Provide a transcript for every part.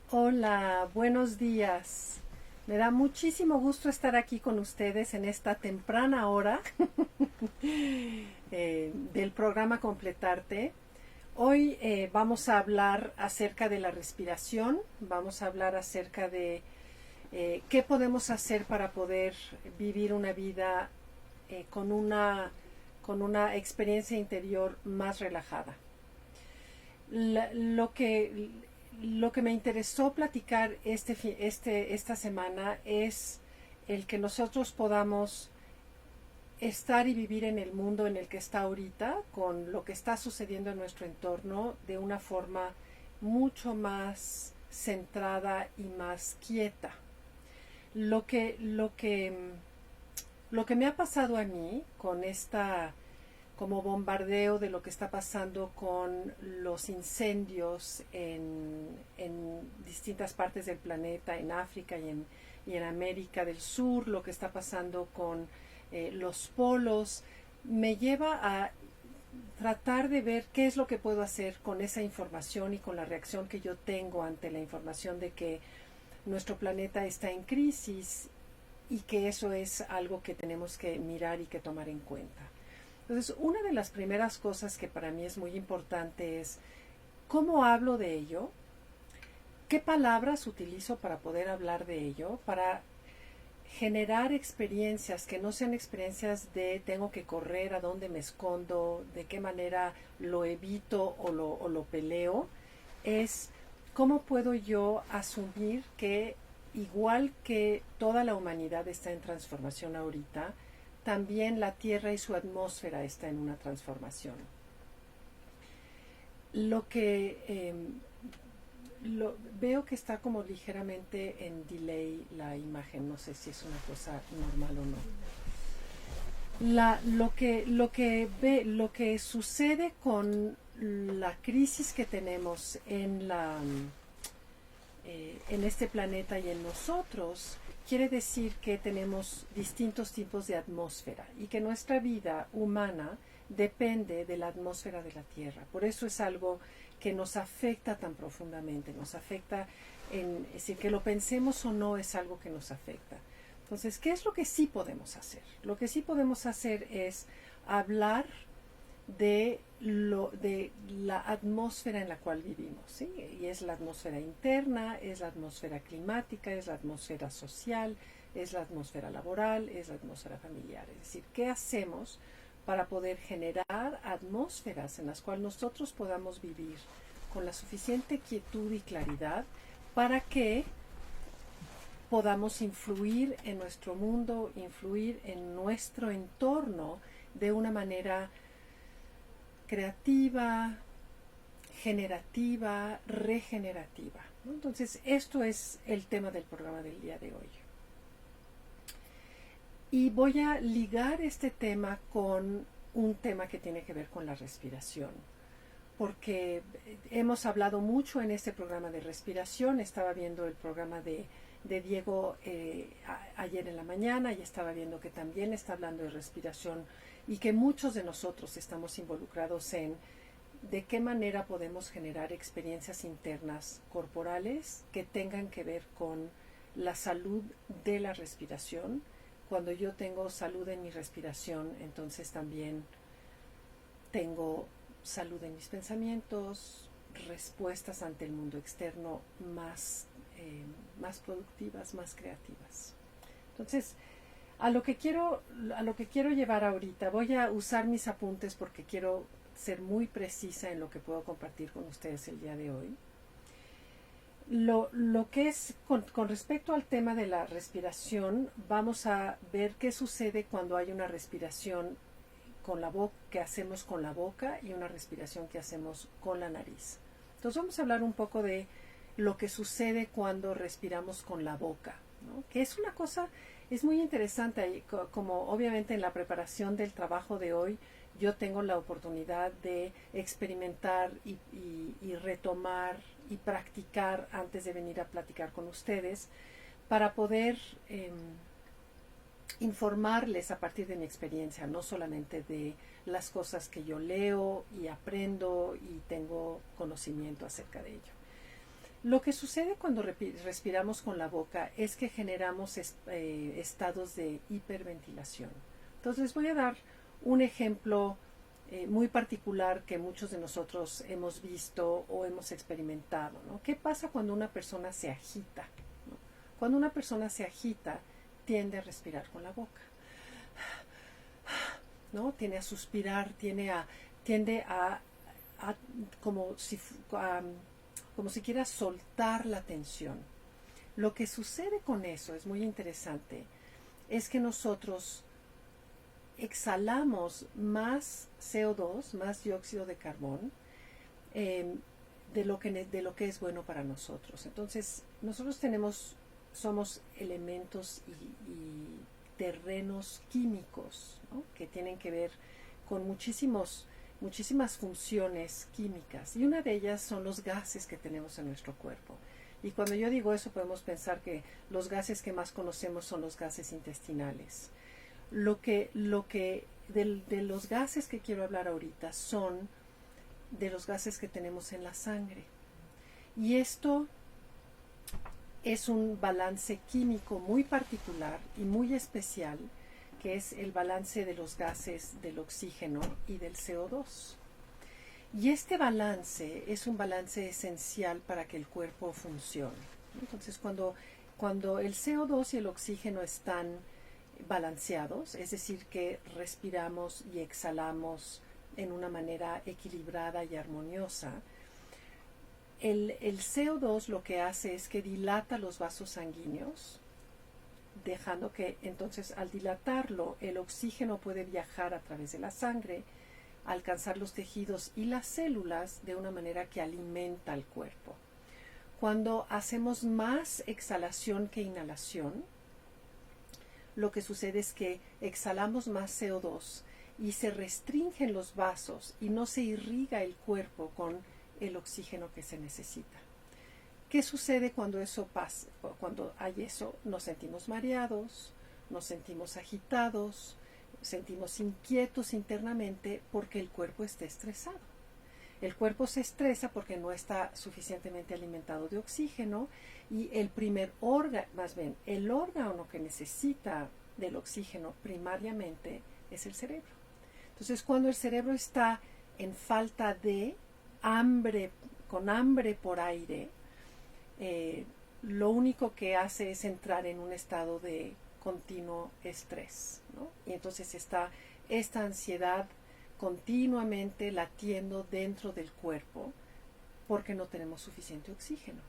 Hola, buenos días. Me da muchísimo gusto estar aquí con ustedes en esta temprana hora del programa Completarte. Hoy vamos a hablar acerca de la respiración, vamos a hablar acerca de qué podemos hacer para poder vivir una vida con una experiencia interior más relajada. La- lo que lo que me interesó platicar esta semana es el que nosotros podamos estar y vivir en el mundo en el que está ahorita, con lo que está sucediendo en nuestro entorno, de una forma mucho más centrada y más quieta. Lo que, lo que, lo que me ha pasado a mí con esta como bombardeo de lo que está pasando con los incendios en distintas partes del planeta, en África y en América del Sur, lo que está pasando con los polos, me lleva a tratar de ver qué es lo que puedo hacer con esa información y con la reacción que yo tengo ante la información de que nuestro planeta está en crisis y que eso es algo que tenemos que mirar y que tomar en cuenta. Entonces, una de las primeras cosas que para mí es muy importante es cómo hablo de ello, qué palabras utilizo para poder hablar de ello, para generar experiencias que no sean experiencias de tengo que correr, a dónde me escondo, de qué manera lo evito o lo peleo, es cómo puedo yo asumir que igual que toda la humanidad está en transformación ahorita, también la Tierra y su atmósfera está en una transformación. Lo que veo que está como ligeramente en delay la imagen, no sé si es una cosa normal o no. Lo que sucede con la crisis que tenemos en este planeta y en nosotros quiere decir que tenemos distintos tipos de atmósfera y que nuestra vida humana depende de la atmósfera de la Tierra. Por eso es algo que nos afecta tan profundamente, nos afecta es decir, que lo pensemos o no es algo que nos afecta. Entonces, ¿qué es lo que sí podemos hacer? Lo que sí podemos hacer es hablar de la atmósfera en la cual vivimos, ¿sí? Y es la atmósfera interna, es la atmósfera climática, es la atmósfera social, es la atmósfera laboral, es la atmósfera familiar. Es decir, ¿qué hacemos para poder generar atmósferas en las cuales nosotros podamos vivir con la suficiente quietud y claridad para que podamos influir en nuestro mundo, influir en nuestro entorno de una manera creativa, generativa, regenerativa, ¿no? Entonces, esto es el tema del programa del día de hoy. Y voy a ligar este tema con un tema que tiene que ver con la respiración, porque hemos hablado mucho en este programa de respiración. Estaba viendo el programa de Diego ayer en la mañana y estaba viendo que también está hablando de respiración y que muchos de nosotros estamos involucrados en de qué manera podemos generar experiencias internas corporales que tengan que ver con la salud de la respiración. Cuando yo tengo salud en mi respiración, entonces también tengo salud en mis pensamientos, respuestas ante el mundo externo más productivas, más creativas. Entonces, a lo que quiero llevar ahorita, voy a usar mis apuntes porque quiero ser muy precisa en lo que puedo compartir con ustedes el día de hoy. Lo que es con respecto al tema de la respiración, vamos a ver qué sucede cuando hay una respiración con la boca que hacemos con la boca y una respiración que hacemos con la nariz. Entonces vamos a hablar un poco de lo que sucede cuando respiramos con la boca, ¿no? Que es una cosa, es muy interesante, como obviamente en la preparación del trabajo de hoy yo tengo la oportunidad de experimentar y retomar y practicar antes de venir a platicar con ustedes para poder informarles a partir de mi experiencia, no solamente de las cosas que yo leo y aprendo y tengo conocimiento acerca de ello. Lo que sucede cuando respiramos con la boca es que generamos estados de hiperventilación. Entonces les voy a dar un ejemplo muy particular que muchos de nosotros hemos visto o hemos experimentado, ¿no? ¿Qué pasa cuando una persona se agita? ¿No? Cuando una persona se agita, tiende a respirar con la boca, ¿no? Tiende a suspirar, tiende a como si quiera soltar la tensión. Lo que sucede con eso es muy interesante, es que nosotros exhalamos más CO2, más dióxido de carbón, de lo que es bueno para nosotros. Entonces, nosotros somos elementos y terrenos químicos, ¿no? Que tienen que ver con muchísimas funciones químicas, y una de ellas son los gases que tenemos en nuestro cuerpo. Y cuando yo digo eso, podemos pensar que los gases que más conocemos son los gases intestinales. De los gases que quiero hablar ahorita son de los gases que tenemos en la sangre. Y esto es un balance químico muy particular y muy especial, que es el balance de los gases del oxígeno y del CO2. Y este balance es un balance esencial para que el cuerpo funcione. Entonces, cuando el CO2 y el oxígeno están balanceados, es decir, que respiramos y exhalamos en una manera equilibrada y armoniosa, el CO2 lo que hace es que dilata los vasos sanguíneos, dejando que entonces al dilatarlo el oxígeno puede viajar a través de la sangre, alcanzar los tejidos y las células de una manera que alimenta al cuerpo. Cuando hacemos más exhalación que inhalación, lo que sucede es que exhalamos más CO2 y se restringen los vasos y no se irriga el cuerpo con el oxígeno que se necesita. ¿Qué sucede cuando eso pasa? Cuando hay eso, nos sentimos mareados, nos sentimos agitados, sentimos inquietos internamente porque el cuerpo está estresado. El cuerpo se estresa porque no está suficientemente alimentado de oxígeno, y el órgano que necesita del oxígeno primariamente es el cerebro. Entonces, cuando el cerebro está en falta de hambre, con hambre por aire, lo único que hace es entrar en un estado de continuo estrés, ¿no? Y entonces está esta ansiedad continuamente latiendo dentro del cuerpo porque no tenemos suficiente oxígeno.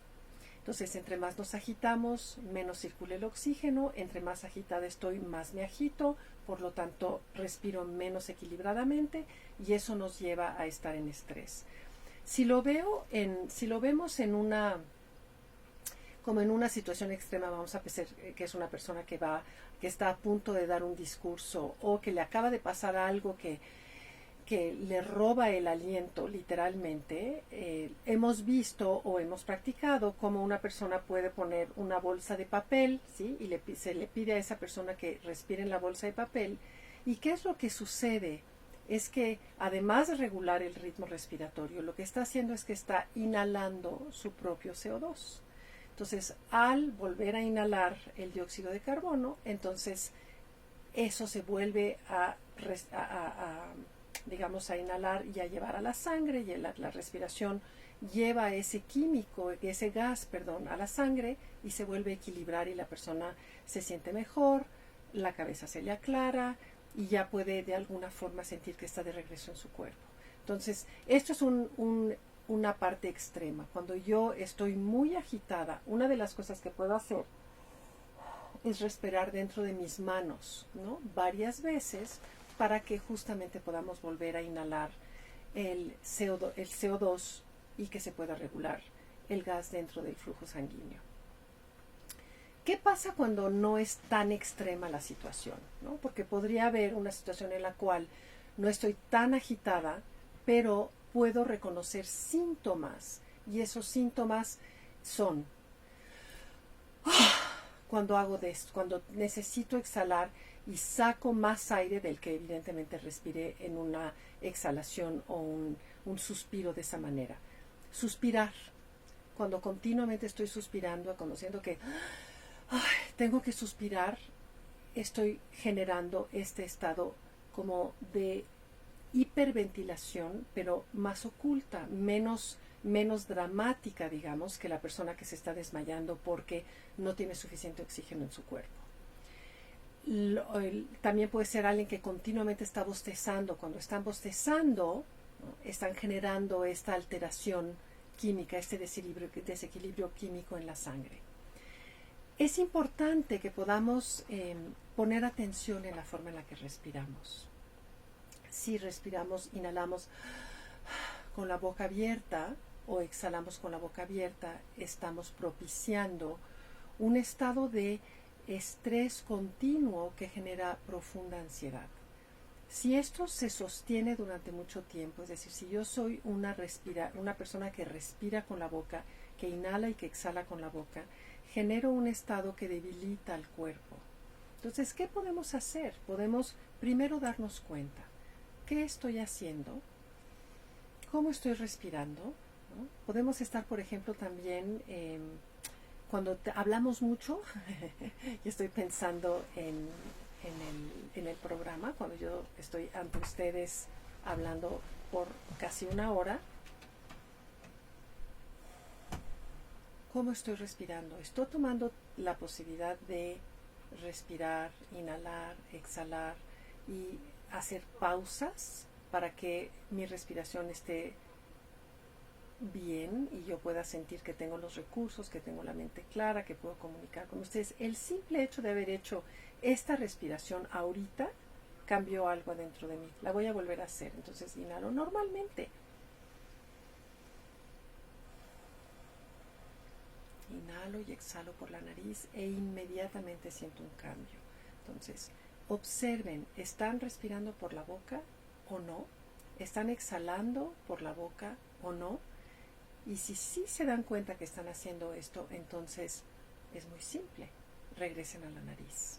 Entonces, entre más nos agitamos, menos circula el oxígeno. Entre más agitada estoy, más me agito, por lo tanto respiro menos equilibradamente, y eso nos lleva a estar en estrés. Si lo vemos en una situación extrema, vamos a pensar que es una persona que está a punto de dar un discurso, o que le acaba de pasar algo que le roba el aliento literalmente. Hemos visto o hemos practicado cómo una persona puede poner una bolsa de papel, ¿sí? Y se le pide a esa persona que respire en la bolsa de papel. ¿Y qué es lo que sucede? Es que además de regular el ritmo respiratorio, lo que está haciendo es que está inhalando su propio CO2. Entonces, al volver a inhalar el dióxido de carbono, entonces eso se vuelve a inhalar y a llevar a la sangre, y la respiración lleva ese gas, a la sangre, y se vuelve a equilibrar, y la persona se siente mejor, la cabeza se le aclara y ya puede de alguna forma sentir que está de regreso en su cuerpo. Entonces, esto es una parte extrema. Cuando yo estoy muy agitada, una de las cosas que puedo hacer es respirar dentro de mis manos, ¿no? Varias veces, para que justamente podamos volver a inhalar el CO2 y que se pueda regular el gas dentro del flujo sanguíneo. ¿Qué pasa cuando no es tan extrema la situación, ¿no? Porque podría haber una situación en la cual no estoy tan agitada, pero puedo reconocer síntomas, y esos síntomas son cuando necesito exhalar y saco más aire del que evidentemente respiré en una exhalación o un suspiro de esa manera. Suspirar. cuando continuamente estoy suspirando, cuando siento que ay, tengo que suspirar, estoy generando este estado como de hiperventilación, pero más oculta, menos dramática, digamos, que la persona que se está desmayando porque no tiene suficiente oxígeno en su cuerpo. También puede ser alguien que continuamente está bostezando. Cuando están bostezando, ¿no?, están generando esta alteración química, este desequilibrio químico en la sangre. Es importante que podamos poner atención en la forma en la que respiramos. Si respiramos, inhalamos con la boca abierta o exhalamos con la boca abierta, estamos propiciando un estado de estrés continuo que genera profunda ansiedad. Si esto se sostiene durante mucho tiempo, es decir, si yo soy una persona que respira con la boca, que inhala y que exhala con la boca, genero un estado que debilita al cuerpo. Entonces, ¿qué podemos hacer? Podemos primero darnos cuenta. ¿Qué estoy haciendo? ¿Cómo estoy respirando? ¿No? Podemos estar, por ejemplo, también cuando hablamos mucho, y estoy pensando en el programa, cuando yo estoy ante ustedes hablando por casi una hora. ¿Cómo estoy respirando? Estoy tomando la posibilidad de respirar, inhalar, exhalar y hacer pausas para que mi respiración esté bien y yo pueda sentir que tengo los recursos, que tengo la mente clara, que puedo comunicar con ustedes. El simple hecho de haber hecho esta respiración ahorita cambió algo adentro de mí. La voy a volver a hacer. Entonces inhalo normalmente. Inhalo y exhalo por la nariz e inmediatamente siento un cambio. Entonces, observen, ¿están respirando por la boca o no? ¿Están exhalando por la boca o no? Y si sí se dan cuenta que están haciendo esto, entonces es muy simple. Regresen a la nariz.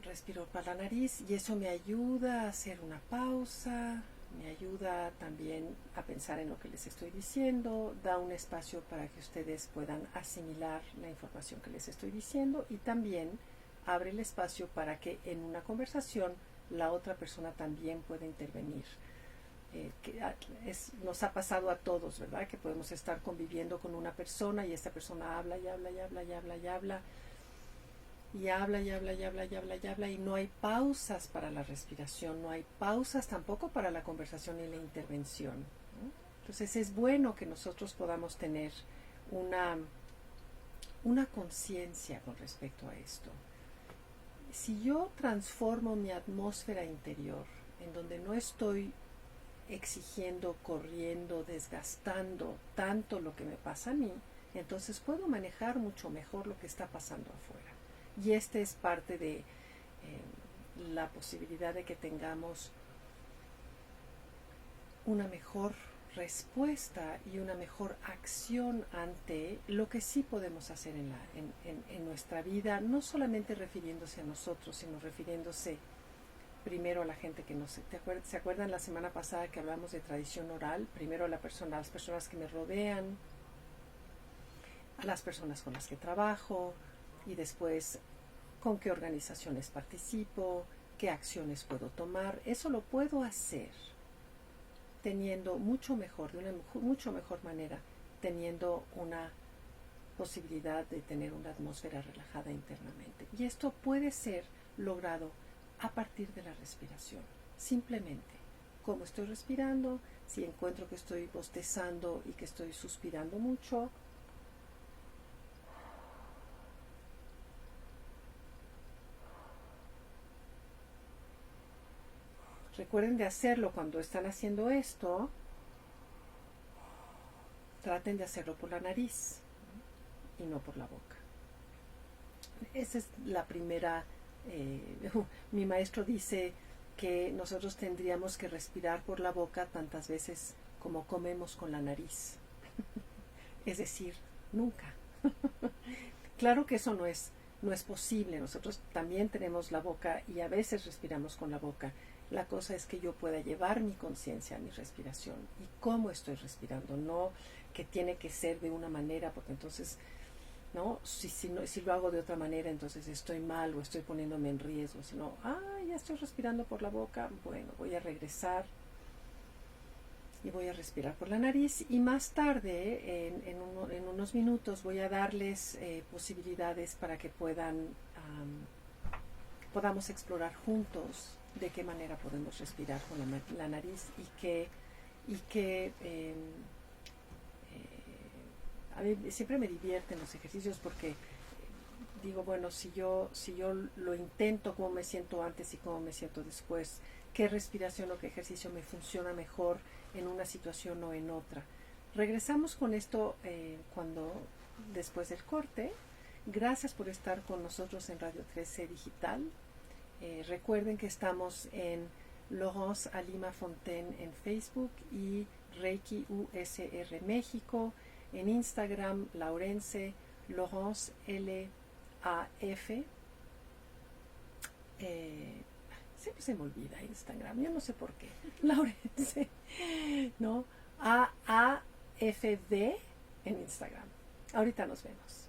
Respiro por la nariz y eso me ayuda a hacer una pausa, me ayuda también a pensar en lo que les estoy diciendo, da un espacio para que ustedes puedan asimilar la información que les estoy diciendo y también abre el espacio para que en una conversación la otra persona también pueda intervenir. Nos ha pasado a todos, ¿verdad? Que podemos estar conviviendo con una persona y esta persona habla y habla y habla y habla y habla y habla y habla y habla y habla y habla y no hay pausas para la respiración, no hay pausas tampoco para la conversación y la intervención, ¿no? Entonces es bueno que nosotros podamos tener una conciencia con respecto a esto. Si yo transformo mi atmósfera interior, en donde no estoy exigiendo, corriendo, desgastando tanto lo que me pasa a mí, entonces puedo manejar mucho mejor lo que está pasando afuera. Y esta es parte de la posibilidad de que tengamos una mejor respuesta y una mejor acción ante lo que sí podemos hacer en nuestra vida, no solamente refiriéndose a nosotros, sino refiriéndose primero a la gente que nos... ¿Se acuerdan la semana pasada que hablamos de tradición oral? Primero a las personas que me rodean, a las personas con las que trabajo y después con qué organizaciones participo, qué acciones puedo tomar. Eso lo puedo hacer teniendo mucho mejor, de una mucho mejor manera, teniendo una posibilidad de tener una atmósfera relajada internamente. Y esto puede ser logrado a partir de la respiración. Simplemente, cómo estoy respirando, si encuentro que estoy bostezando y que estoy suspirando mucho, recuerden de hacerlo cuando están haciendo esto. Traten de hacerlo por la nariz y no por la boca. Esa es la primera. Mi maestro dice que nosotros tendríamos que respirar por la boca tantas veces como comemos con la nariz. Es decir, nunca. Claro que eso no es posible. Nosotros también tenemos la boca y a veces respiramos con la boca. La cosa es que yo pueda llevar mi conciencia a mi respiración y cómo estoy respirando, no que tiene que ser de una manera, porque entonces, ¿no? Si lo hago de otra manera, entonces estoy mal o estoy poniéndome en riesgo, sino, ya estoy respirando por la boca, bueno, voy a regresar y voy a respirar por la nariz, y más tarde, en unos minutos, voy a darles posibilidades para que podamos explorar juntos de qué manera podemos respirar con la nariz y que a mí siempre me divierten los ejercicios porque digo, bueno, si yo lo intento, cómo me siento antes y cómo me siento después, qué respiración o qué ejercicio me funciona mejor en una situación o en otra. Regresamos con esto después del corte. Gracias por estar con nosotros en Radio 13 Digital. Recuerden que estamos en Laurence Alima Fontaine en Facebook y Reiki USR México. En Instagram, Laurence, Laurence L-A-F. Siempre se me olvida Instagram, yo no sé por qué. Laurence, ¿no? A-A-F-D en Instagram. Ahorita nos vemos.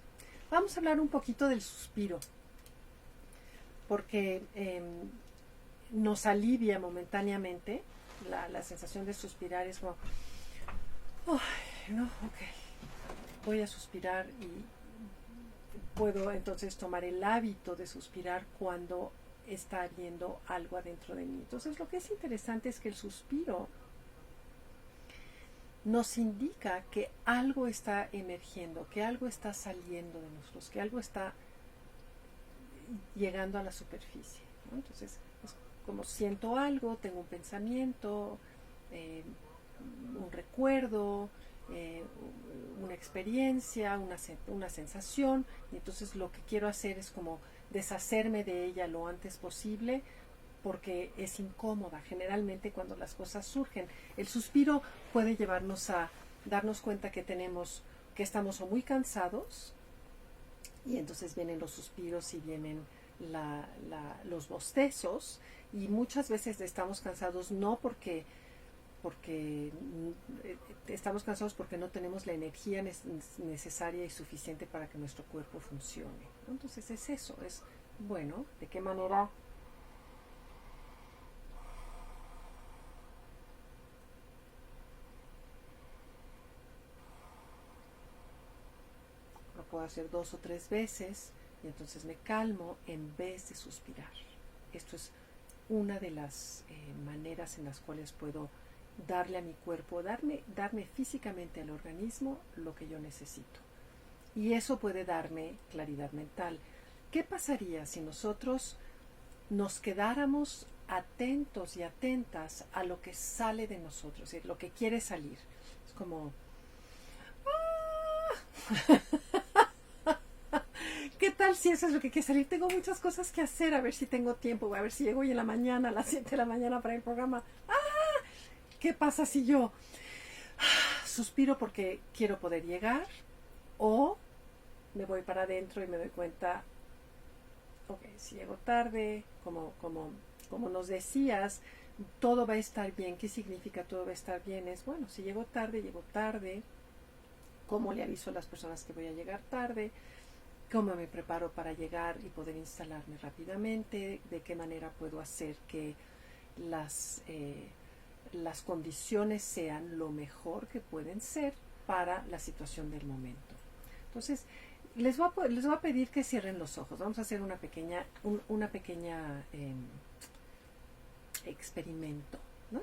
Vamos a hablar un poquito del suspiro, porque nos alivia momentáneamente. La sensación de suspirar es como, no, ok, voy a suspirar, y puedo entonces tomar el hábito de suspirar cuando está habiendo algo adentro de mí. Entonces, lo que es interesante es que el suspiro nos indica que algo está emergiendo, que algo está saliendo de nosotros, que algo está llegando a la superficie, ¿no? Entonces, pues, como siento algo, tengo un pensamiento, un recuerdo, una experiencia, una sensación, y entonces lo que quiero hacer es como deshacerme de ella lo antes posible, porque es incómoda. Generalmente cuando las cosas surgen, el suspiro puede llevarnos a darnos cuenta que estamos o muy cansados, y entonces vienen los suspiros y vienen los bostezos, y muchas veces estamos cansados no porque estamos cansados porque no tenemos la energía necesaria y suficiente para que nuestro cuerpo funcione, ¿no? Entonces es eso, es bueno, de qué manera lo puedo hacer 2 o 3 veces, y entonces me calmo en vez de suspirar. Esto es una de las maneras en las cuales puedo darle a mi cuerpo, darme físicamente al organismo lo que yo necesito. Y eso puede darme claridad mental. ¿Qué pasaría si nosotros nos quedáramos atentos y atentas a lo que sale de nosotros, lo que quiere salir? Es como, ¿qué tal si eso es lo que quiere salir? Tengo muchas cosas que hacer, a ver si tengo tiempo, a ver si llego hoy en la mañana, a las 7 de la mañana para el programa. ¿Qué pasa si yo suspiro porque quiero poder llegar? O me voy para adentro y me doy cuenta, ok, si llego tarde, como nos decías, todo va a estar bien. ¿Qué significa todo va a estar bien? Es, bueno, si llego tarde, llego tarde. ¿Cómo le aviso a las personas que voy a llegar tarde? ¿Cómo me preparo para llegar y poder instalarme rápidamente? ¿De qué manera puedo hacer que las condiciones sean lo mejor que pueden ser para la situación del momento? Entonces, les voy a pedir que cierren los ojos. Vamos a hacer una pequeña experimento, ¿no?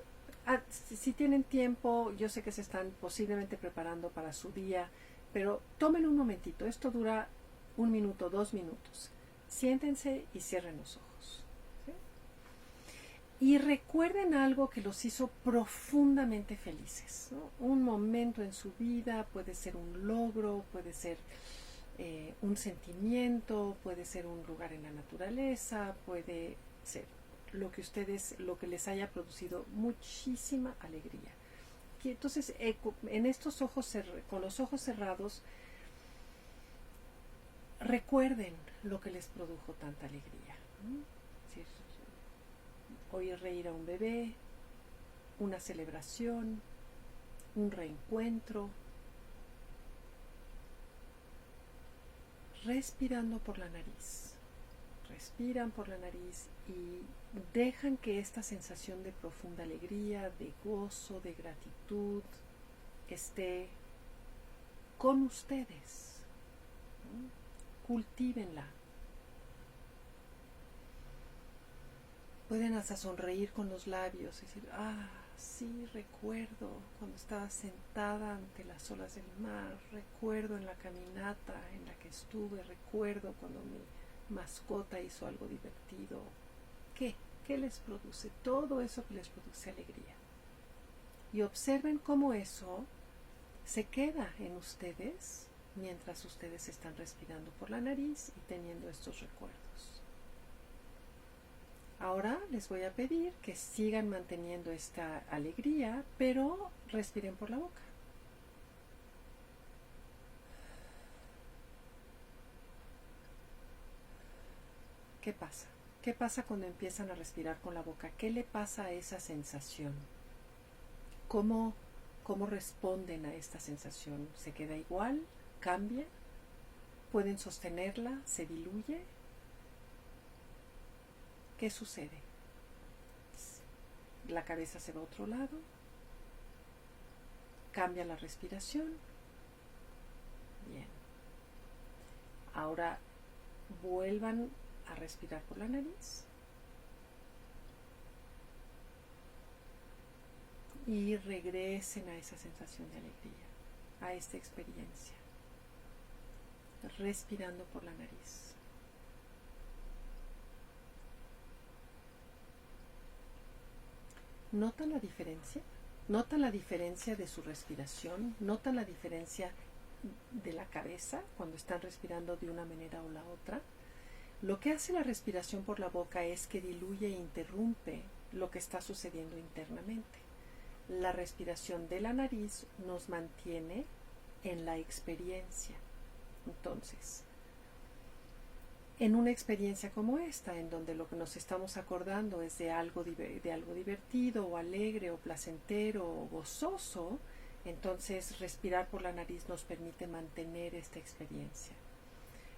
Si tienen tiempo, yo sé que se están posiblemente preparando para su día, pero tomen un momentito. Esto dura 1 minuto, 2 minutos. Siéntense y cierren los ojos. Y recuerden algo que los hizo profundamente felices, ¿no? Un momento en su vida, puede ser un logro, puede ser un sentimiento, puede ser un lugar en la naturaleza, puede ser lo que les haya producido muchísima alegría. Y entonces, con los ojos cerrados, recuerden lo que les produjo tanta alegría, ¿no? Es decir, oír reír a un bebé, una celebración, un reencuentro, respirando por la nariz. Respiran por la nariz y dejan que esta sensación de profunda alegría, de gozo, de gratitud esté con ustedes. Cultívenla. Pueden hasta sonreír con los labios y decir, sí, recuerdo cuando estaba sentada ante las olas del mar, recuerdo en la caminata en la que estuve, recuerdo cuando mi mascota hizo algo divertido. ¿Qué les produce? Todo eso que les produce alegría. Y observen cómo eso se queda en ustedes mientras ustedes están respirando por la nariz y teniendo estos recuerdos. Ahora les voy a pedir que sigan manteniendo esta alegría, pero respiren por la boca. ¿Qué pasa? ¿Qué pasa cuando empiezan a respirar con la boca? ¿Qué le pasa a esa sensación? ¿Cómo responden a esta sensación? ¿Se queda igual? ¿Cambia? ¿Pueden sostenerla? ¿Se diluye? ¿Qué sucede? La cabeza se va a otro lado. Cambia la respiración. Bien. Ahora vuelvan a respirar por la nariz. Y regresen a esa sensación de alegría, a esta experiencia. Respirando por la nariz. ¿Notan la diferencia? ¿Notan la diferencia de su respiración? ¿Notan la diferencia de la cabeza cuando están respirando de una manera o la otra? Lo que hace la respiración por la boca es que diluye e interrumpe lo que está sucediendo internamente. La respiración de la nariz nos mantiene en la experiencia. Entonces, en una experiencia como esta, en donde lo que nos estamos acordando es de algo divertido o alegre o placentero o gozoso, entonces respirar por la nariz nos permite mantener esta experiencia.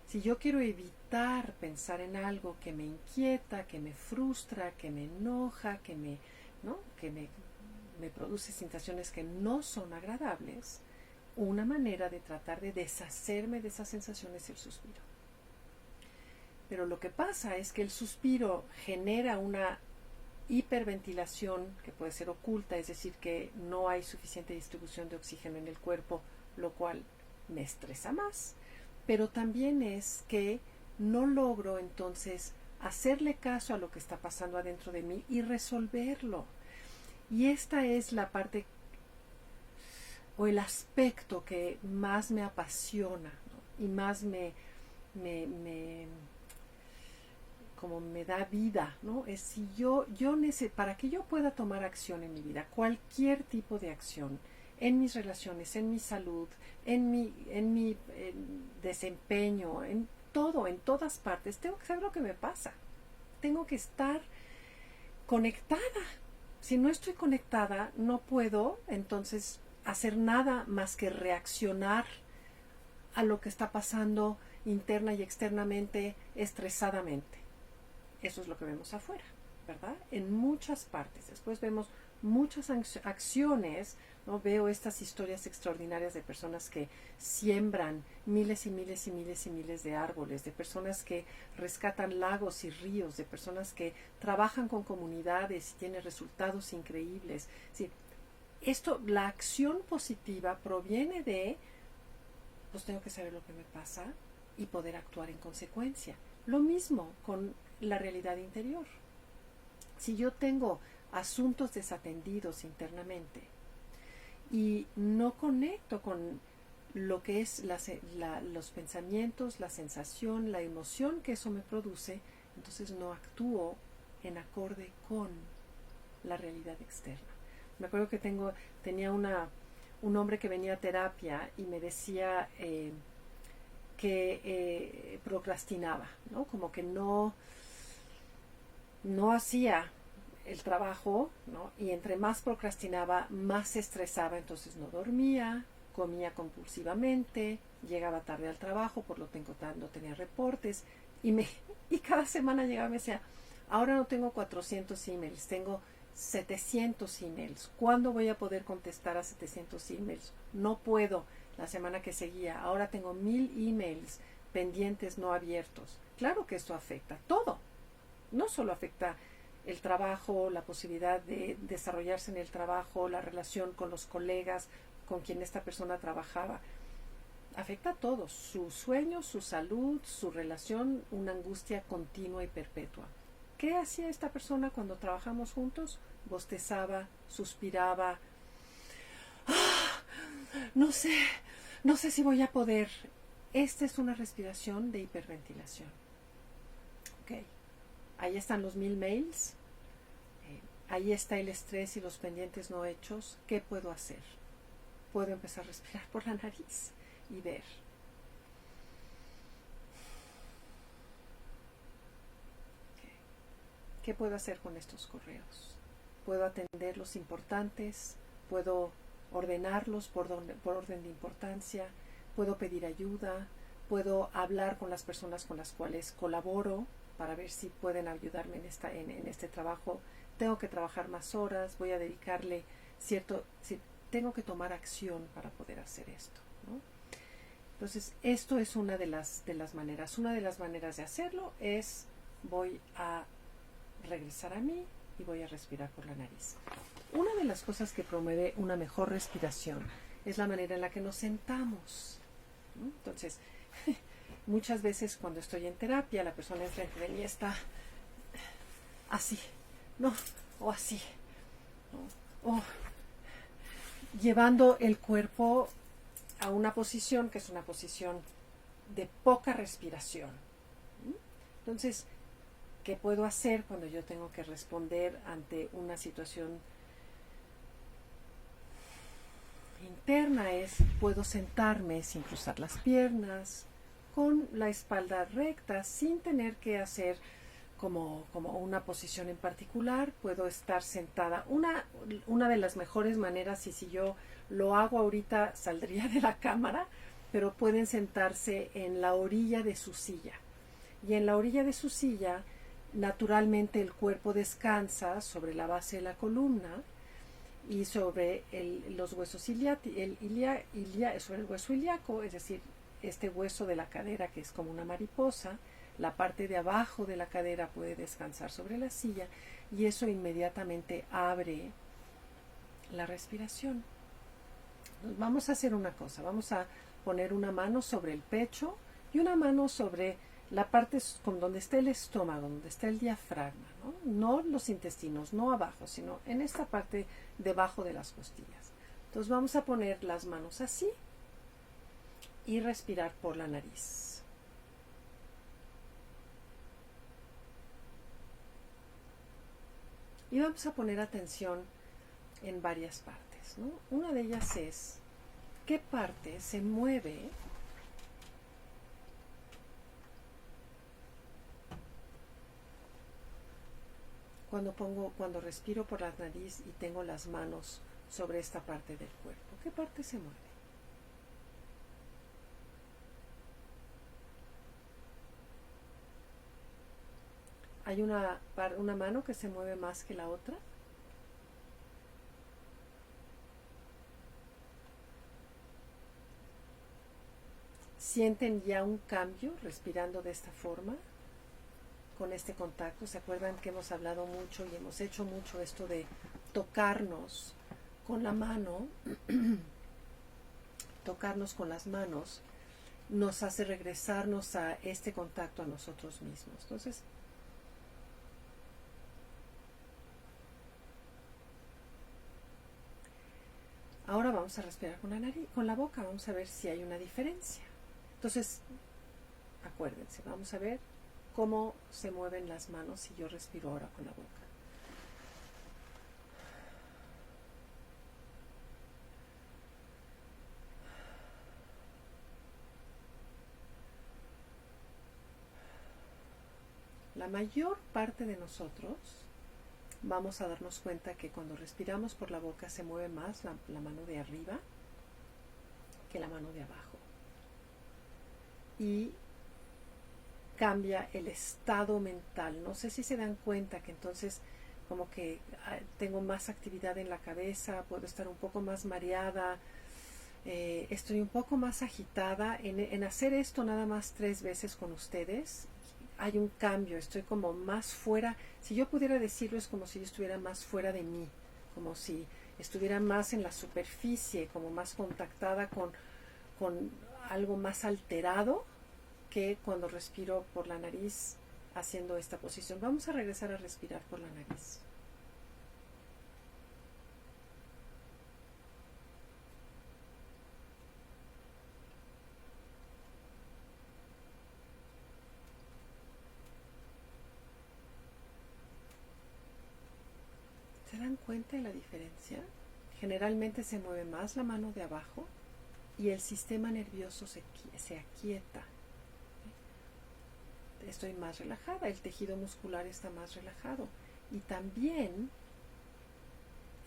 Si yo quiero evitar pensar en algo que me inquieta, que me frustra, que me enoja, que me produce sensaciones que no son agradables, una manera de tratar de deshacerme de esas sensaciones es el suspiro. Pero lo que pasa es que el suspiro genera una hiperventilación que puede ser oculta, es decir, que no hay suficiente distribución de oxígeno en el cuerpo, lo cual me estresa más. Pero también es que no logro entonces hacerle caso a lo que está pasando adentro de mí y resolverlo. Y esta es la parte o el aspecto que más me apasiona, ¿no? Y más como me da vida, ¿no? Es si para que yo pueda tomar acción en mi vida, cualquier tipo de acción, en mis relaciones, en mi salud, en mi desempeño, en todo, en todas partes, tengo que saber lo que me pasa. Tengo que estar conectada. Si no estoy conectada, no puedo entonces hacer nada más que reaccionar a lo que está pasando interna y externamente, estresadamente. Eso es lo que vemos afuera, ¿verdad? En muchas partes. Después vemos muchas acciones, ¿no? Veo estas historias extraordinarias de personas que siembran miles y miles y miles y miles de árboles, de personas que rescatan lagos y ríos, de personas que trabajan con comunidades y tienen resultados increíbles. Sí, la acción positiva proviene de, pues tengo que saber lo que me pasa y poder actuar en consecuencia. Lo mismo con la realidad interior. Si yo tengo asuntos desatendidos internamente y no conecto con lo que es los pensamientos, la sensación, la emoción que eso me produce, entonces no actúo en acorde con la realidad externa. Me acuerdo que tenía un hombre que venía a terapia y me decía que procrastinaba, ¿no? Como que no hacía el trabajo, ¿no? Y entre más procrastinaba, más se estresaba, entonces no dormía, comía compulsivamente, llegaba tarde al trabajo, por lo tanto tenía reportes, y cada semana llegaba y me decía, ahora no tengo 400 emails, tengo 700 emails. ¿Cuándo voy a poder contestar a 700 emails? No puedo. La semana que seguía, ahora tengo 1000 emails pendientes no abiertos. Claro que esto afecta todo. No solo afecta el trabajo, la posibilidad de desarrollarse en el trabajo, la relación con los colegas con quien esta persona trabajaba. Afecta a todos, su sueño, su salud, su relación, una angustia continua y perpetua. ¿Qué hacía esta persona cuando trabajamos juntos? Bostezaba, suspiraba. No sé, no sé si voy a poder. Esta es una respiración de hiperventilación. Ok, ahí están los 1000 mails. Ahí está el estrés y los pendientes no hechos. ¿Qué puedo hacer? Puedo empezar a respirar por la nariz y ver. ¿Qué puedo hacer con estos correos? Puedo atender los importantes, puedo ordenarlos por orden de importancia, puedo pedir ayuda, puedo hablar con las personas con las cuales colaboro para ver si pueden ayudarme en este trabajo. Tengo que trabajar más horas, voy a dedicarle tengo que tomar acción para poder hacer esto, ¿no? Entonces, esto es una de las maneras. Una de las maneras de hacerlo es voy a regresar a mí y voy a respirar por la nariz. Una de las cosas que promueve una mejor respiración es la manera en la que nos sentamos, ¿no? Entonces, muchas veces cuando estoy en terapia, la persona enfrente de mí está así, ¿no? O así, ¿no? O llevando el cuerpo a una posición que es una posición de poca respiración. Entonces, ¿qué puedo hacer cuando yo tengo que responder ante una situación interna? Puedo sentarme sin cruzar las piernas, con la espalda recta, sin tener que hacer como una posición en particular. Puedo estar sentada. Una de las mejores maneras, y si yo lo hago ahorita saldría de la cámara, pero pueden sentarse en la orilla de su silla. Y en la orilla de su silla, naturalmente el cuerpo descansa sobre la base de la columna y sobre los huesos sobre el hueso ilíaco, es decir, este hueso de la cadera que es como una mariposa. La parte de abajo de la cadera puede descansar sobre la silla y eso inmediatamente abre la respiración. Entonces, vamos a hacer una cosa, vamos a poner una mano sobre el pecho y una mano sobre la parte con donde está el estómago, donde está el diafragma, ¿no? No los intestinos, no abajo, sino en esta parte debajo de las costillas. Entonces vamos a poner las manos así y respirar por la nariz. Y vamos a poner atención en varias partes, ¿no? Una de ellas es qué parte se mueve cuando respiro por la nariz y tengo las manos sobre esta parte del cuerpo. ¿Qué parte se mueve? ¿Hay una mano que se mueve más que la otra? ¿Sienten ya un cambio respirando de esta forma? Con este contacto, ¿se acuerdan que hemos hablado mucho y hemos hecho mucho esto de tocarnos con la mano? Tocarnos con las manos nos hace regresarnos a este contacto a nosotros mismos. Entonces, ahora vamos a respirar con la nariz, con la boca, vamos a ver si hay una diferencia. Entonces, acuérdense, vamos a ver cómo se mueven las manos si yo respiro ahora con la boca. La mayor parte de nosotros vamos a darnos cuenta que cuando respiramos por la boca se mueve más la mano de arriba que la mano de abajo. Y cambia el estado mental. No sé si se dan cuenta que entonces como que tengo más actividad en la cabeza, puedo estar un poco más mareada, estoy un poco más agitada. En hacer esto nada más 3 veces con ustedes, hay un cambio, estoy como más fuera. Si yo pudiera decirlo, es como si yo estuviera más fuera de mí, como si estuviera más en la superficie, como más contactada con algo más alterado que cuando respiro por la nariz haciendo esta posición. Vamos a regresar a respirar por la nariz. ¿Se dan cuenta de la diferencia? Generalmente se mueve más la mano de abajo y el sistema nervioso se aquieta. Estoy más relajada, el tejido muscular está más relajado y también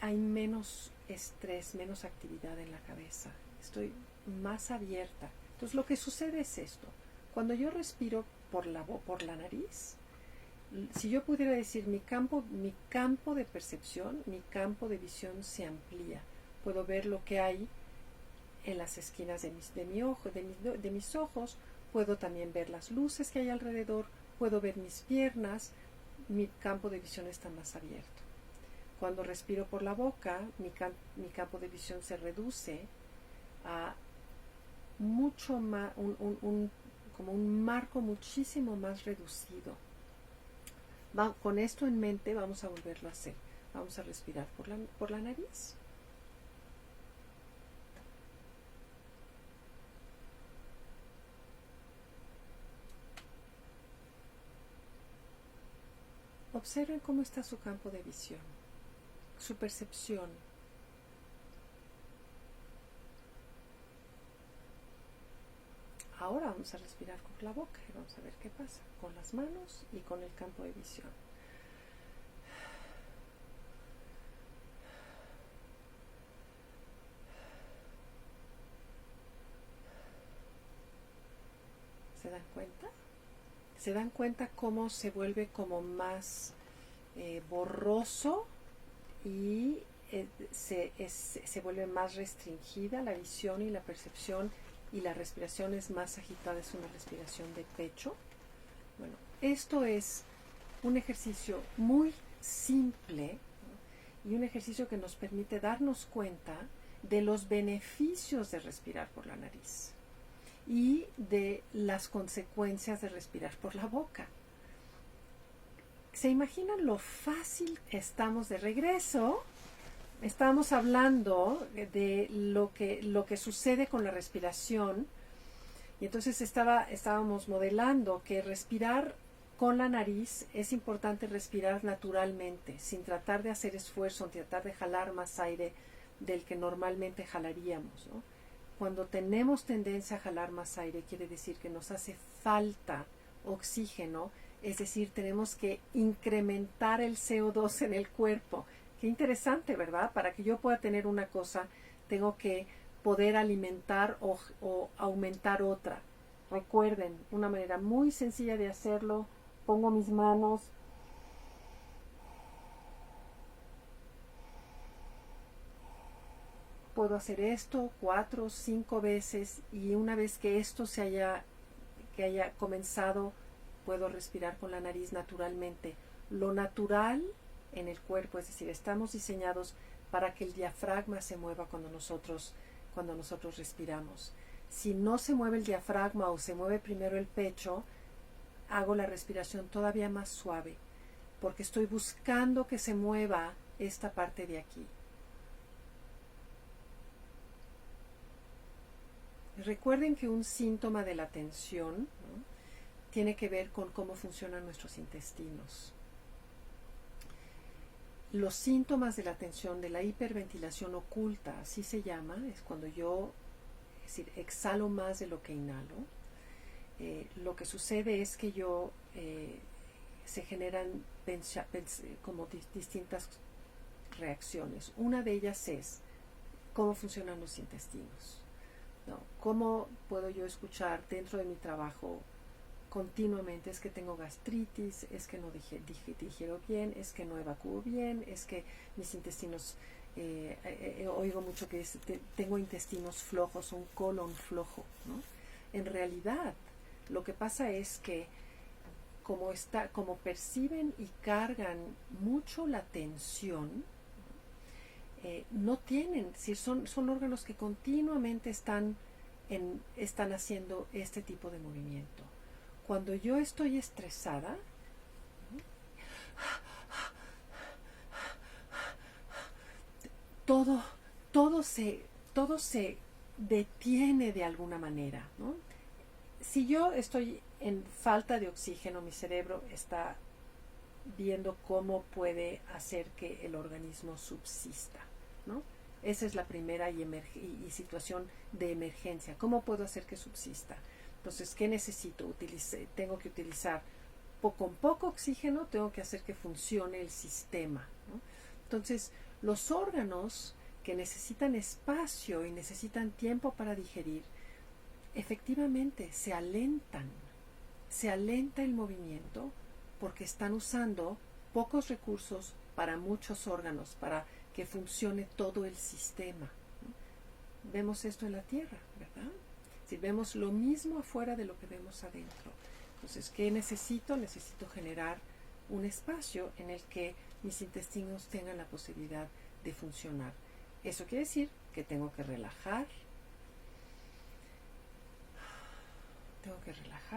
hay menos estrés, menos actividad en la cabeza. Estoy más abierta. Entonces lo que sucede es esto. Cuando yo respiro por la nariz, si yo pudiera decir mi campo de percepción, mi campo de visión se amplía. Puedo ver lo que hay en las esquinas de mis ojos, puedo también ver las luces que hay alrededor, puedo ver mis piernas, mi campo de visión está más abierto. Cuando respiro por la boca, mi campo de visión se reduce a mucho más, como un marco muchísimo más reducido. Con esto en mente vamos a volverlo a hacer. Vamos a respirar por la nariz. Observen cómo está su campo de visión, su percepción. Ahora vamos a respirar por la boca y vamos a ver qué pasa con las manos y con el campo de visión. ¿Se dan cuenta? ¿Se dan cuenta cómo se vuelve como más borroso y se vuelve más restringida la visión y la percepción y la respiración es más agitada? Es una respiración de pecho. Bueno, esto es un ejercicio muy simple, ¿no? Y un ejercicio que nos permite darnos cuenta de los beneficios de respirar por la nariz y de las consecuencias de respirar por la boca. ¿Se imaginan lo fácil? Estamos de regreso. Estábamos hablando de lo que sucede con la respiración y entonces estábamos modelando que respirar con la nariz es importante respirar naturalmente, sin tratar de hacer esfuerzo, sin tratar de jalar más aire del que normalmente jalaríamos, ¿no? Cuando tenemos tendencia a jalar más aire, quiere decir que nos hace falta oxígeno, es decir, tenemos que incrementar el CO2 en el cuerpo. Qué interesante, ¿verdad? Para que yo pueda tener una cosa, tengo que poder alimentar o aumentar otra. Recuerden, una manera muy sencilla de hacerlo, pongo mis manos puedo hacer esto 4 o 5 veces y una vez que esto que haya comenzado, puedo respirar con la nariz naturalmente. Lo natural en el cuerpo, es decir, estamos diseñados para que el diafragma se mueva cuando nosotros respiramos. Si no se mueve el diafragma o se mueve primero el pecho, hago la respiración todavía más suave, porque estoy buscando que se mueva esta parte de aquí. Recuerden que un síntoma de la tensión, ¿no?, tiene que ver con cómo funcionan nuestros intestinos. Los síntomas de la tensión, de la hiperventilación oculta, así se llama, es cuando yo, es decir, exhalo más de lo que inhalo. Lo que sucede es que se generan como distintas reacciones. Una de ellas es cómo funcionan los intestinos, ¿no? ¿Cómo puedo yo escuchar dentro de mi trabajo continuamente? Es que tengo gastritis, es que no digiero bien, es que no evacúo bien, es que mis intestinos, oigo mucho que tengo intestinos flojos, un colon flojo, ¿no? En realidad, lo que pasa es que como perciben y cargan mucho la tensión, no tienen, si son órganos que continuamente están haciendo este tipo de movimiento. Cuando yo estoy estresada, todo se detiene de alguna manera, ¿no? Si yo estoy en falta de oxígeno, mi cerebro está viendo cómo puede hacer que el organismo subsista, ¿no? Esa es la primera y situación de emergencia. ¿Cómo puedo hacer que subsista? Entonces, ¿qué necesito? Tengo que utilizar con poco oxígeno, tengo que hacer que funcione el sistema, ¿no? Entonces, los órganos que necesitan espacio y necesitan tiempo para digerir, efectivamente se alenta el movimiento porque están usando pocos recursos para muchos órganos, para que funcione todo el sistema, ¿no? Vemos esto en la Tierra, ¿verdad? Si vemos lo mismo afuera de lo que vemos adentro. Entonces, ¿qué necesito? Necesito generar un espacio en el que mis intestinos tengan la posibilidad de funcionar. Eso quiere decir que tengo que relajar.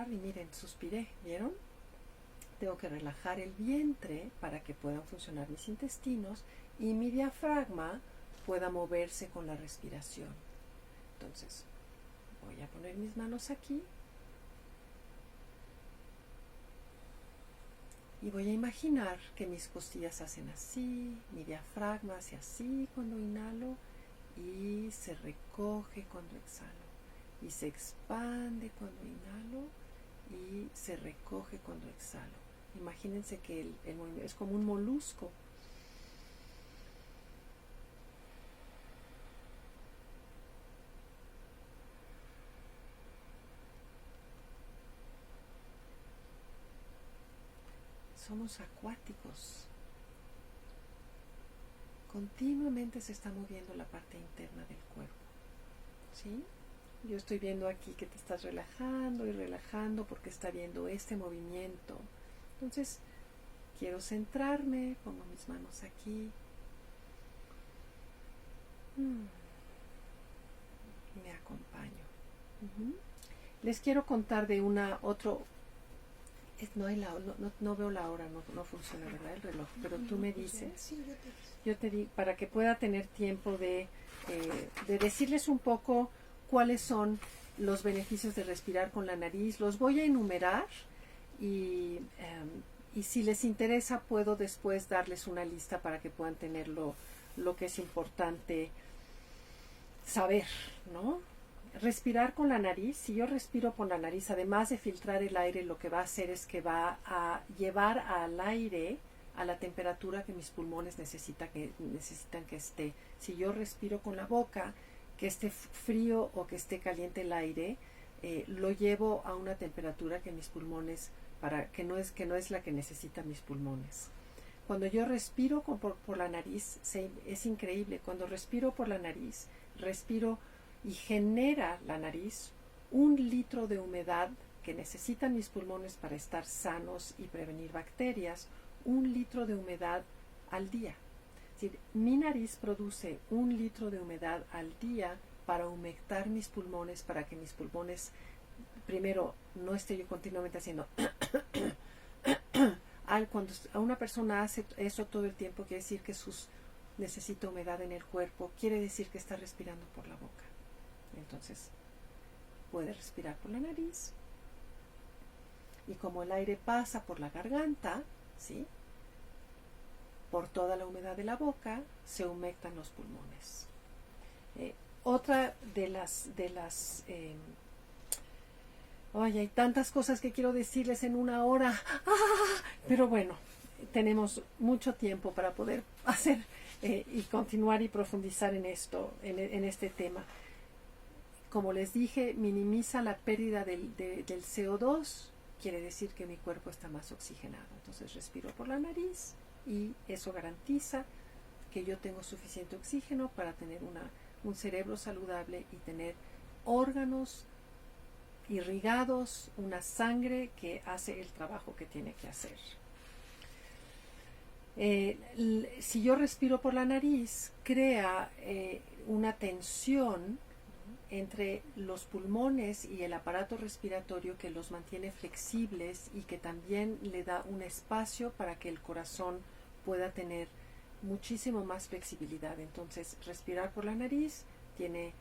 Y miren, suspiré, ¿vieron? Tengo que relajar el vientre para que puedan funcionar mis intestinos y mi diafragma pueda moverse con la respiración. Entonces, voy a poner mis manos aquí y voy a imaginar que mis costillas hacen así, mi diafragma hace así cuando inhalo y se recoge cuando exhalo. Y se expande cuando inhalo y se recoge cuando exhalo. Imagínense que el movimiento es como un molusco. Somos acuáticos. Continuamente se está moviendo la parte interna del cuerpo, ¿sí? Yo estoy viendo aquí que te estás relajando y relajando porque está viendo este movimiento. Entonces, quiero centrarme, pongo mis manos aquí. Me acompaño. Les quiero contar de no veo la hora, no funciona, ¿verdad? El reloj, pero tú me dices, yo te digo, para que pueda tener tiempo de decirles un poco cuáles son los beneficios de respirar con la nariz. Los voy a enumerar y si les interesa puedo después darles una lista para que puedan tener lo que es importante saber, ¿no? Respirar con la nariz, si yo respiro por la nariz, además de filtrar el aire, lo que va a hacer es que va a llevar al aire a la temperatura que mis pulmones necesitan que esté. Si yo respiro con la boca, que esté frío o que esté caliente el aire, lo llevo a una temperatura que mis pulmones, que no es la que necesitan mis pulmones. Cuando yo respiro por la nariz, es increíble. Cuando respiro por la nariz, respiro y genera la nariz 1 litro de humedad que necesitan mis pulmones para estar sanos y prevenir bacterias, 1 litro de humedad al día. Es decir, mi nariz produce 1 litro de humedad al día para humectar mis pulmones, para que mis pulmones, primero, no esté yo continuamente haciendo cuando a una persona hace eso todo el tiempo, quiere decir que necesita humedad en el cuerpo, quiere decir que está respirando por la boca. Entonces, puede respirar por la nariz y como el aire pasa por la garganta, ¿sí?, por toda la humedad de la boca, se humectan los pulmones. Otra de las hay tantas cosas que quiero decirles en 1 hora, pero bueno, tenemos mucho tiempo para poder hacer y continuar y profundizar en esto, en este tema. Como les dije, minimiza la pérdida del CO2, quiere decir que mi cuerpo está más oxigenado. Entonces respiro por la nariz y eso garantiza que yo tengo suficiente oxígeno para tener un cerebro saludable y tener órganos irrigados, una sangre que hace el trabajo que tiene que hacer. Si yo respiro por la nariz, crea una tensión entre los pulmones y el aparato respiratorio que los mantiene flexibles y que también le da un espacio para que el corazón pueda tener muchísimo más flexibilidad. Entonces, respirar por la nariz tiene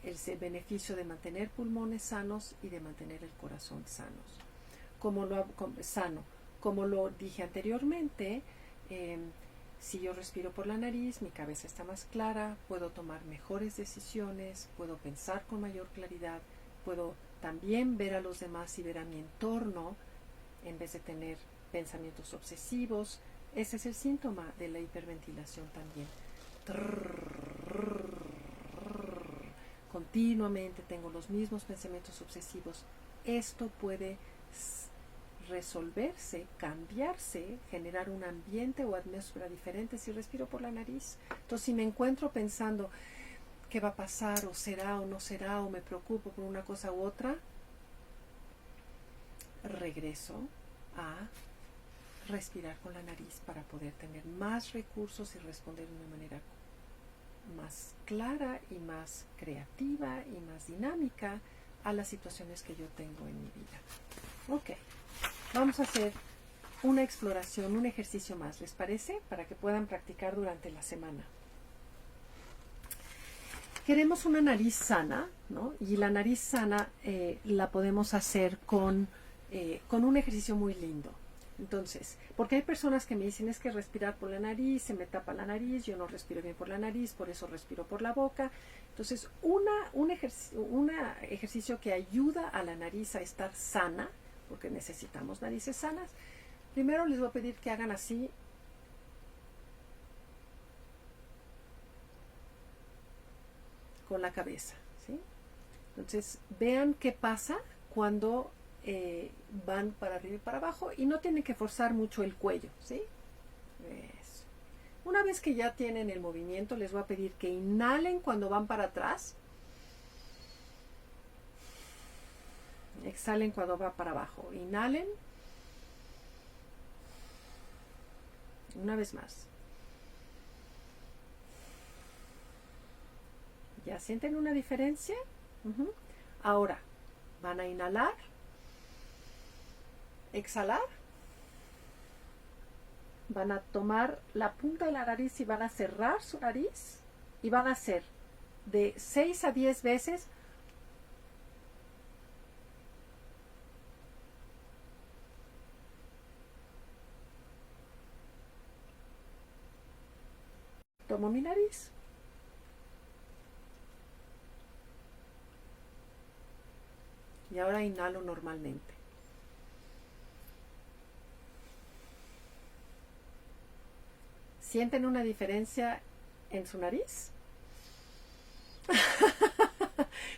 el beneficio de mantener pulmones sanos y de mantener el corazón sano. Como lo dije anteriormente, si yo respiro por la nariz, mi cabeza está más clara, puedo tomar mejores decisiones, puedo pensar con mayor claridad, puedo también ver a los demás y ver a mi entorno en vez de tener pensamientos obsesivos. Ese es el síntoma de la hiperventilación también. Continuamente tengo los mismos pensamientos obsesivos. Esto puede resolverse, cambiarse, generar un ambiente o atmósfera diferente si respiro por la nariz. Entonces, si me encuentro pensando qué va a pasar, o será o no será, o me preocupo por una cosa u otra, regreso a respirar con la nariz para poder tener más recursos y responder de una manera más clara y más creativa y más dinámica a las situaciones que yo tengo en mi vida. Ok. Vamos a hacer una exploración, un ejercicio más, ¿les parece? Para que puedan practicar durante la semana. Queremos una nariz sana, ¿no? Y la nariz sana la podemos hacer con un ejercicio muy lindo. Entonces, porque hay personas que me dicen es que respirar por la nariz, se me tapa la nariz, yo no respiro bien por la nariz, por eso respiro por la boca. Entonces, un ejercicio que ayuda a la nariz a estar sana, porque necesitamos narices sanas. Primero les voy a pedir que hagan así. Con la cabeza, ¿sí? Entonces, vean qué pasa cuando van para arriba y para abajo y no tienen que forzar mucho el cuello, ¿sí? Eso. Una vez que ya tienen el movimiento, les voy a pedir que inhalen cuando van para atrás. Exhalen cuando va para abajo. Inhalen. Una vez más. ¿Ya sienten una diferencia? Ahora, van a inhalar. Exhalar. Van a tomar la punta de la nariz y van a cerrar su nariz. Y van a hacer de 6 a 10 veces. Tomo mi nariz. Y ahora inhalo normalmente. ¿Sienten una diferencia en su nariz?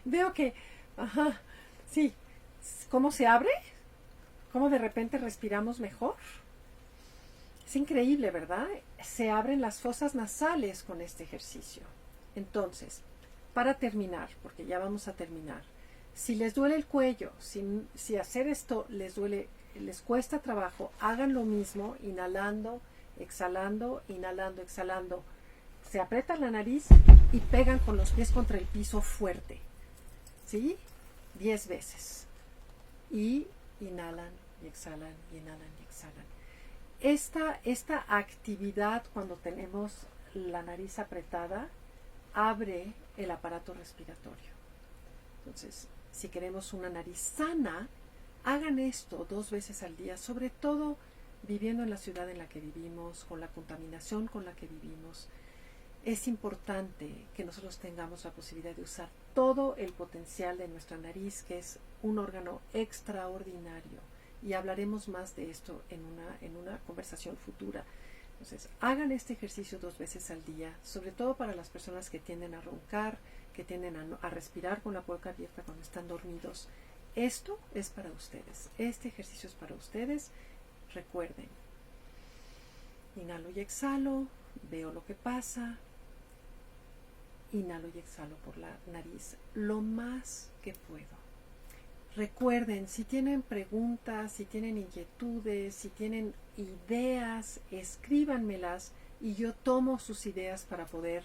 Veo que, sí, ¿cómo se abre? ¿Cómo de repente respiramos mejor? Es increíble, ¿verdad? Se abren las fosas nasales con este ejercicio. Entonces, para terminar, porque ya vamos a terminar, si les duele el cuello, si hacer esto les duele, les cuesta trabajo, hagan lo mismo, inhalando, exhalando, inhalando, exhalando. Se aprietan la nariz y pegan con los pies contra el piso fuerte. ¿Sí? 10 veces. Y inhalan y exhalan, y inhalan y exhalan. Esta actividad, cuando tenemos la nariz apretada, abre el aparato respiratorio. Entonces, si queremos una nariz sana, hagan esto 2 veces al día, sobre todo viviendo en la ciudad en la que vivimos, con la contaminación con la que vivimos. Es importante que nosotros tengamos la posibilidad de usar todo el potencial de nuestra nariz, que es un órgano extraordinario y hablaremos más de esto en una conversación futura. Entonces, hagan este ejercicio 2 veces al día, sobre todo para las personas que tienden a roncar, que tienden a respirar con la boca abierta cuando están dormidos. Esto es para ustedes. Este ejercicio es para ustedes. Recuerden. Inhalo y exhalo. Veo lo que pasa. Inhalo y exhalo por la nariz lo más que puedo. Recuerden, si tienen preguntas, si tienen inquietudes, si tienen ideas, escríbanmelas y yo tomo sus ideas para poder